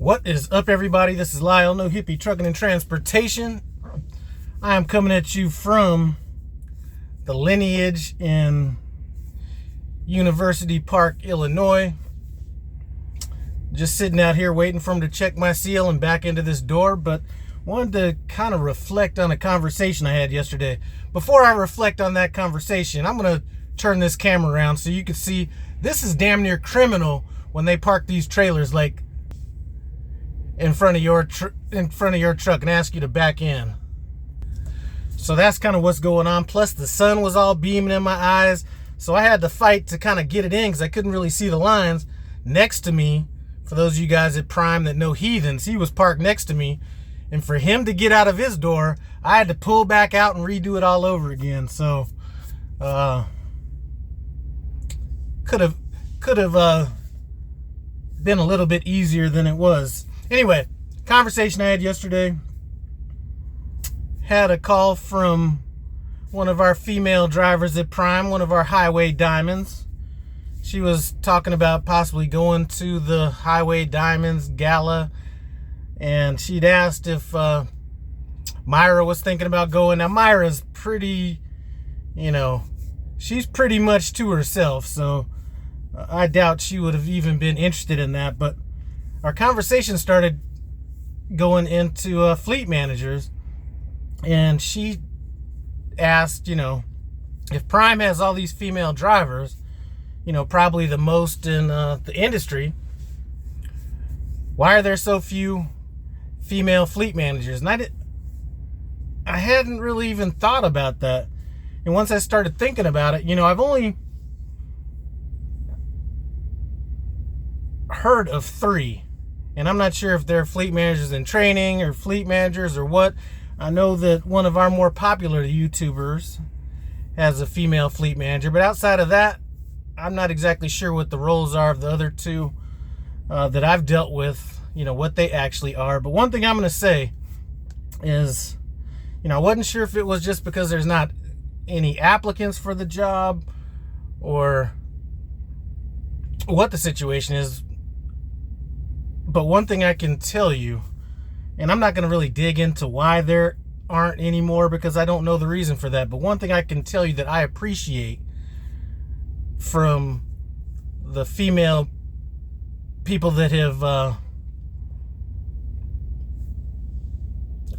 What is up, everybody? This is Lyle, No Hippie Trucking and Transportation. I am coming at you from the Lineage in University Park, Illinois. Just sitting out here waiting for him to check my seal and back into this door, but wanted to kind of reflect on a conversation I had yesterday. Before I reflect on that conversation, I'm going to turn this camera around so you can see this is damn near criminal when they park these trailers like in front of your truck and ask you to back in. So that's kind of what's going on. Plus the sun was all beaming in my eyes, so I had to fight to kind of get it in because I couldn't really see the lines. Next to me, for those of you guys at Prime that know heathens, he was parked next to me, and for him to get out of his door, I had to pull back out and redo it all over again. So could have been a little bit easier than it was. Anyway, conversation I had yesterday. Had a call from one of our female drivers at Prime, one of our highway diamonds. She was talking about possibly going to the Highway Diamonds Gala, and she'd asked if Myra was thinking about going. Now, Myra's pretty, she's pretty much to herself, so I doubt she would have even been interested in that. But our conversation started going into fleet managers, and she asked, if Prime has all these female drivers, probably the most in the industry, why are there so few female fleet managers? And I hadn't really even thought about that. And once I started thinking about it, I've only heard of 3. And I'm not sure if they're fleet managers in training or fleet managers or what. I know that one of our more popular YouTubers has a female fleet manager, but outside of that, I'm not exactly sure what the roles are of the other 2 that I've dealt with, what they actually are. But one thing I'm going to say is, I wasn't sure if it was just because there's not any applicants for the job or what the situation is. But one thing I can tell you, and I'm not going to really dig into why there aren't any more because I don't know the reason for that, but one thing I can tell you that I appreciate from the female people that have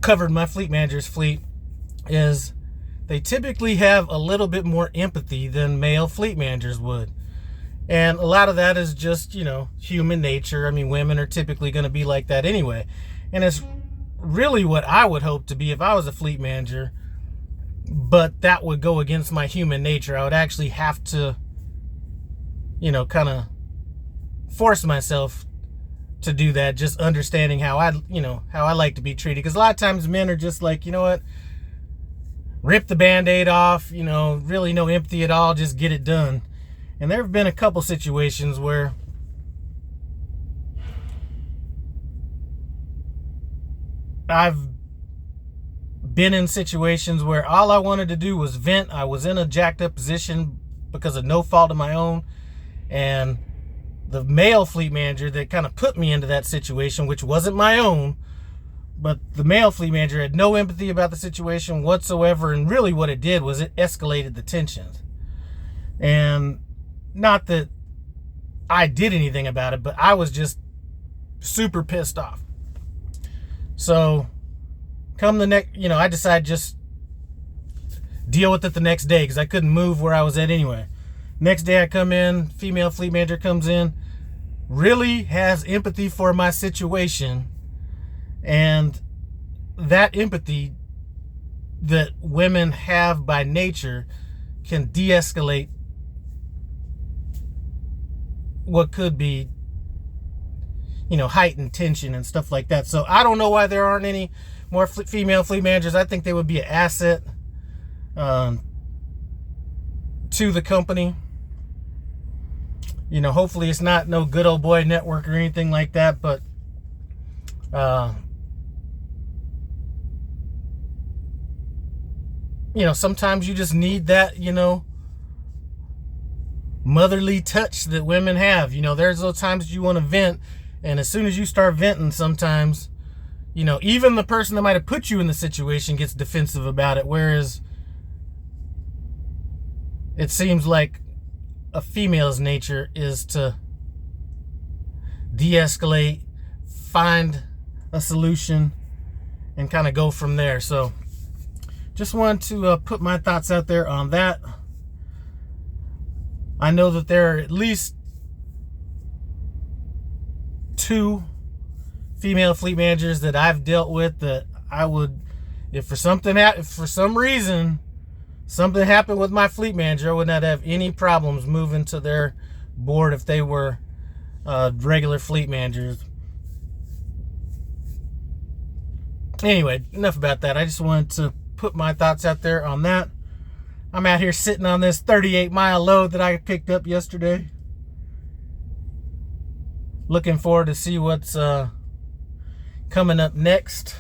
covered my fleet manager's fleet is they typically have a little bit more empathy than male fleet managers would. And a lot of that is just, human nature. I mean, women are typically going to be like that anyway. And it's really what I would hope to be if I was a fleet manager. But that would go against my human nature. I would actually have to, kind of force myself to do that. Just understanding how I like to be treated. Because a lot of times men are just like, what? Rip the Band-Aid off, really no empathy at all. Just get it done. And there have been a couple situations where I've been in situations where all I wanted to do was vent. I was in a jacked up position because of no fault of my own. And the male fleet manager that kind of put me into that situation, which wasn't my own, but the male fleet manager had no empathy about the situation whatsoever. And really what it did was it escalated the tensions. And not that I did anything about it, but I was just super pissed off. So come the next, I decided just deal with it the next day because I couldn't move where I was at anyway. Next day I come in, female fleet manager comes in, really has empathy for my situation. And that empathy that women have by nature can de-escalate what could be, heightened tension and stuff like that. So I don't know why there aren't any more female fleet managers. I think they would be an asset to the company. Hopefully it's not no good old boy network or anything like that, but sometimes you just need that, motherly touch that women have. There's those times you want to vent And as soon as you start venting, sometimes, you know, even the person that might have put you in the situation gets defensive about it. Whereas it seems like a female's nature is to de-escalate, find a solution, and kind of go from there. So just wanted to put my thoughts out there on that. I know that there are at least 2 female fleet managers that I've dealt with that I would, if for some reason something happened with my fleet manager, I would not have any problems moving to their board if they were regular fleet managers. Anyway, enough about that. I just wanted to put my thoughts out there on that. I'm out here sitting on this 38-mile load that I picked up yesterday. Looking forward to see what's coming up next.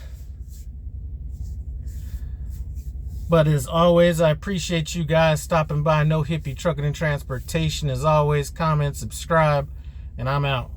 But as always, I appreciate you guys stopping by. No Hippie Trucking and Transportation. As always, comment, subscribe, and I'm out.